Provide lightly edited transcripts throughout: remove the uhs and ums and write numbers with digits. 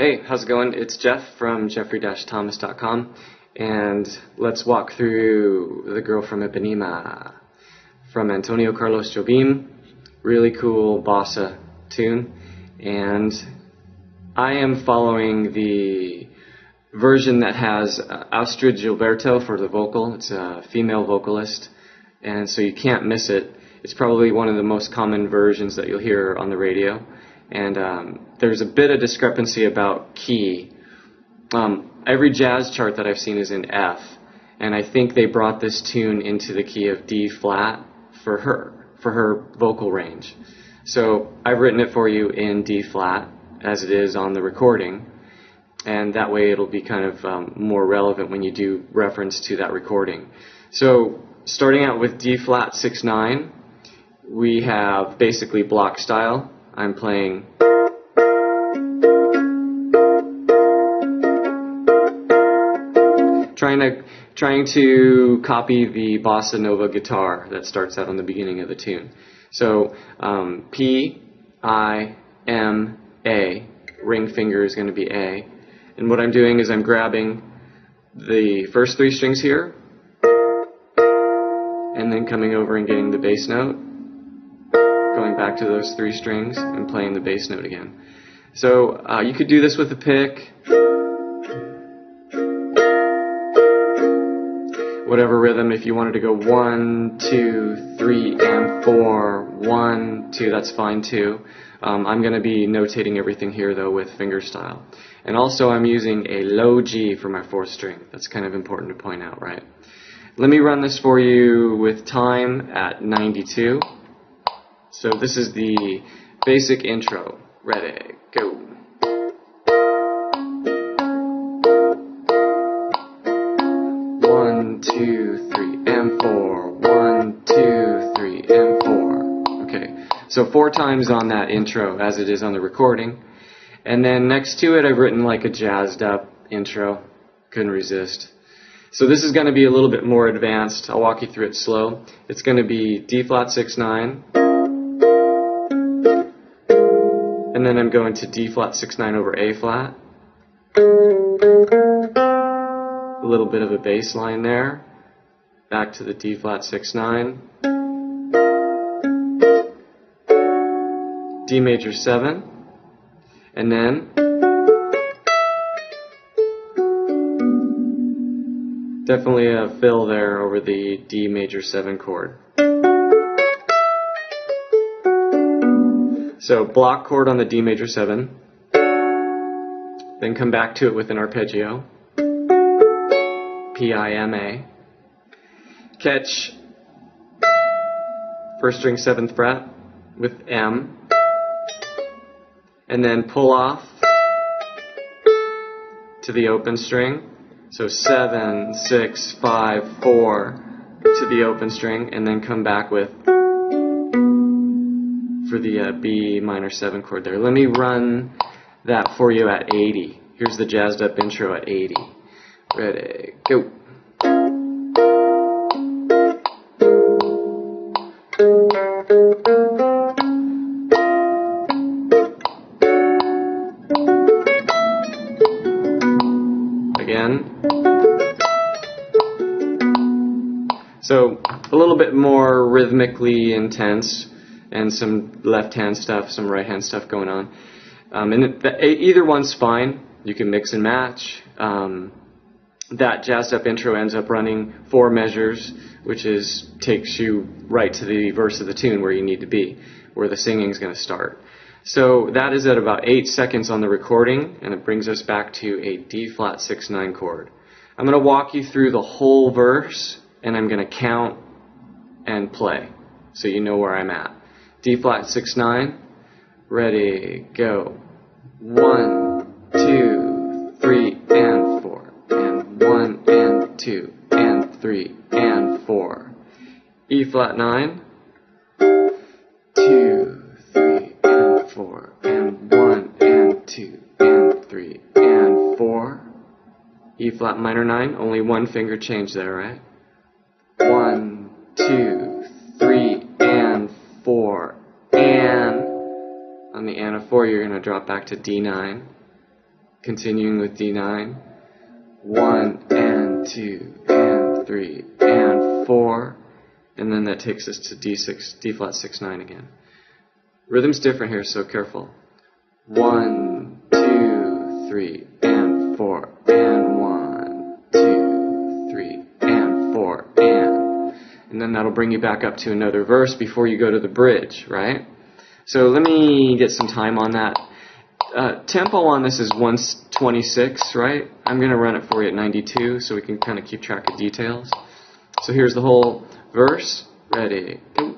Hey, how's it going? It's Jeff from jeffrey-thomas.com, and let's walk through The Girl from Ipanema from Antonio Carlos Jobim. Really cool bossa tune, and I am following the version that has Astrud Gilberto for the vocal. It's a female vocalist, and so you can't miss it. It's probably one of the most common versions that you'll hear on the radio. And there's a bit of discrepancy about key. Every jazz chart that I've seen is in F, and I think they brought this tune into the key of D flat for her vocal range. So I've written it for you in D flat as it is on the recording, and that way it'll be kind of more relevant when you do reference to that recording. So starting out with D flat 6/9, we have basically block style. I'm playing trying to copy the bossa nova guitar that starts out on the beginning of the tune. So P, I, M, A, ring finger is going to be A, and what I'm doing is I'm grabbing the first three strings here and then coming over and getting the bass note, going back to those three strings and playing the bass note again. So you could do this with a pick, whatever rhythm. If you wanted to go 1, 2, 3, and 4, 1, 2, that's fine too. I'm going to be notating everything here though with fingerstyle. And also I'm using a low G for my fourth string. That's kind of important to point out, right? Let me run this for you with time at 92. So this is the basic intro. Ready, go. One, two, three, and 4. 1, 2, 3, and 4. Okay, so 4 times on that intro as it is on the recording. And then next to it I've written like a jazzed up intro. Couldn't resist. So this is going to be a little bit more advanced. I'll walk you through it slow. It's going to be D flat 6/9. And then I'm going to D flat 6/9 over A flat. A little bit of a bass line there. Back to the D flat 6/9. D major 7. And then definitely a fill there over the D major 7 chord. So block chord on the D major 7, then come back to it with an arpeggio, P-I-M-A, catch first string 7th fret with M, and then pull off to the open string, so 7, 6, 5, 4 to the open string, and then come back with for the B minor 7 chord there. Let me run that for you at 80. Here's the jazzed up intro at 80. Ready, go. Again. So a little bit more rhythmically intense, and some left-hand stuff, some right-hand stuff going on. And either one's fine. You can mix and match. That jazzed-up intro ends up running 4 measures, which takes you right to the verse of the tune where you need to be, where the singing's going to start. So that is at about 8 seconds on the recording, and it brings us back to a D flat 6/9 chord. I'm going to walk you through the whole verse, and I'm going to count and play, so you know where I'm at. D flat 6/9, ready, go. 1, 2, 3, and 4, and 1, and 2, and 3, and 4. E flat 9, 2, 3, and 4, and 1, and 2, and 3, and 4. E flat minor 9, only one finger change there, right? 1, 2, 3, and 4, and on the and of 4 you're going to drop back to D9, continuing with D9. 1 and 2 and 3 and 4, and then that takes us to D6, D flat 6, 9 again. Rhythm's different here, so careful. 1, 2, 3 and 4 and 1, 2, 3 and 4 and then that'll bring you back up to another verse before you go to the bridge, right? So let me get some time on that. Tempo on this is 126, right? I'm going to run it for you at 92 so we can kind of keep track of details. So here's the whole verse. Ready, go.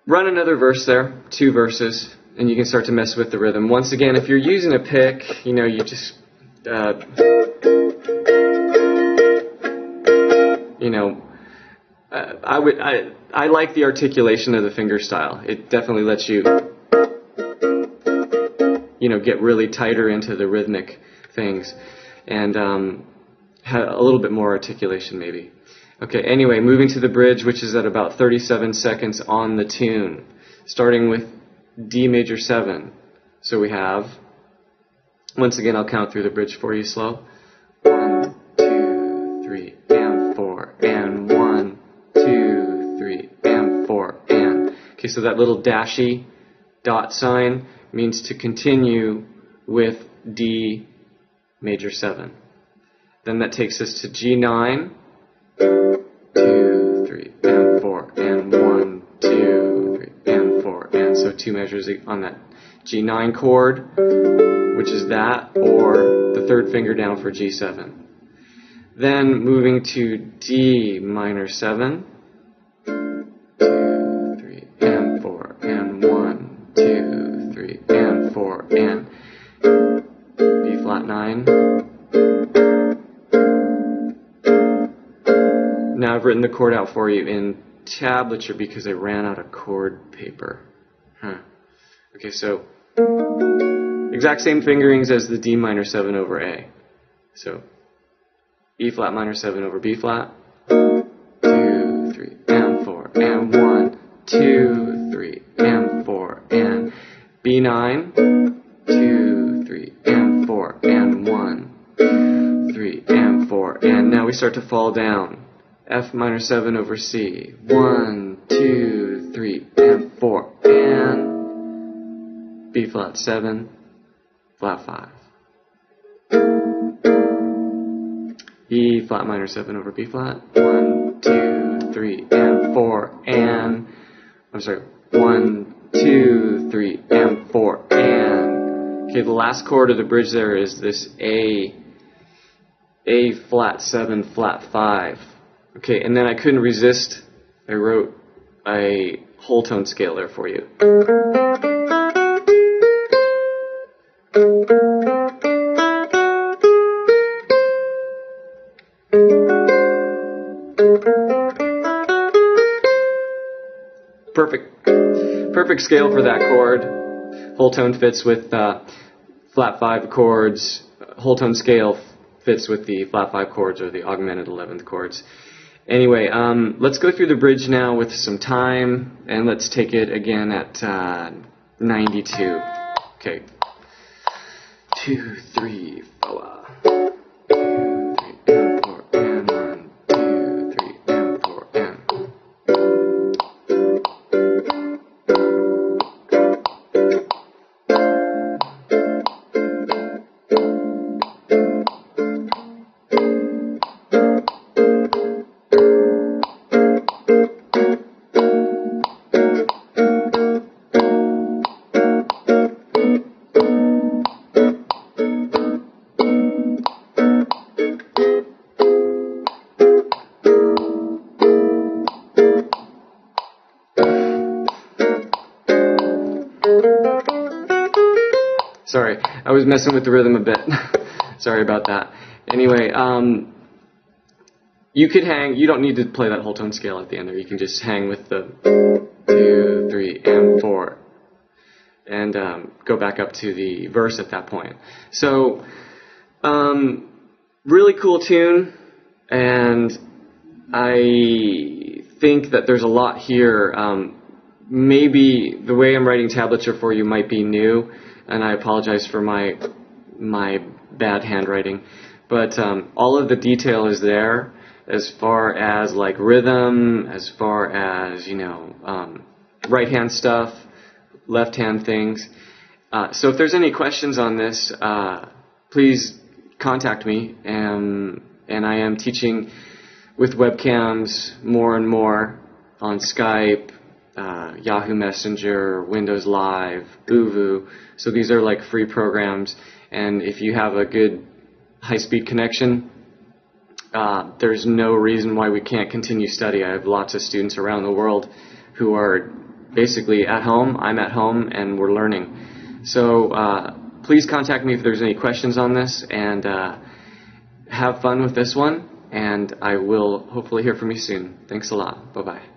Run another verse there, 2 verses, and you can start to mess with the rhythm. Once again, if you're using a pick, you just, I like the articulation of the finger style. It definitely lets you, get really tighter into the rhythmic things, and have a little bit more articulation maybe. Okay, anyway, moving to the bridge, which is at about 37 seconds on the tune, starting with D major 7. So we have, once again, I'll count through the bridge for you slow. 1, 2, 3, and 4, and 1, 2, 3, and 4, and. Okay, so that little dashy dot sign means to continue with D major 7. Then that takes us to G9. 2, 3, and 4, and 1, 2, 3, and 4, and so 2 measures on that G9 chord, which is that, or the third finger down for G7. Then moving to D minor 7, 2, 3, and 4, and 1, 2, 3, and 4, and B flat 9. Now I've written the chord out for you in tablature because I ran out of chord paper. Okay, so exact same fingerings as the D minor 7 over A. So E flat minor 7 over B flat. 2, 3, and 4, and 1, 2, 3, and 4, and B9. 2, 3, and 4, and 1, 3, and 4, and now we start to fall down. F minor 7 over C. 1, 2, 3, and 4, and B flat 7, flat 5. E flat minor 7 over B flat. 1, 2, 3, and 4, and 1, 2, 3, and 4, and. Okay, the last chord of the bridge there is this A flat 7, flat 5. Okay, and then I couldn't resist. I wrote a whole tone scale there for you. Perfect scale for that chord. Whole tone fits with flat 5 chords. Whole tone scale fits with the flat 5 chords or the augmented 11th chords. Anyway, let's go through the bridge now with some time, and let's take it again at 92. Okay. 2, 3, 4. 2, 3, and 4, and 1, 2, 3, and 4, and. Sorry, I was messing with the rhythm a bit. Sorry about that. Anyway, you could hang. You don't need to play that whole tone scale at the end there. You can just hang with the 2, 3, and 4, and go back up to the verse at that point. So, really cool tune, and I think that there's a lot here. Maybe the way I'm writing tablature for you might be new, and I apologize for my bad handwriting, but all of the detail is there as far as like rhythm, as far as, you know, right hand stuff, left hand things. So if there's any questions on this, please contact me, and I am teaching with webcams more and more on Skype, Yahoo Messenger, Windows Live, Uvu. So these are like free programs, and if you have a good high-speed connection, there's no reason why we can't continue study. I have lots of students around the world who are basically at home, I'm at home, and we're learning. So please contact me if there's any questions on this, and have fun with this one, and I will hopefully hear from you soon. Thanks a lot. Bye-bye.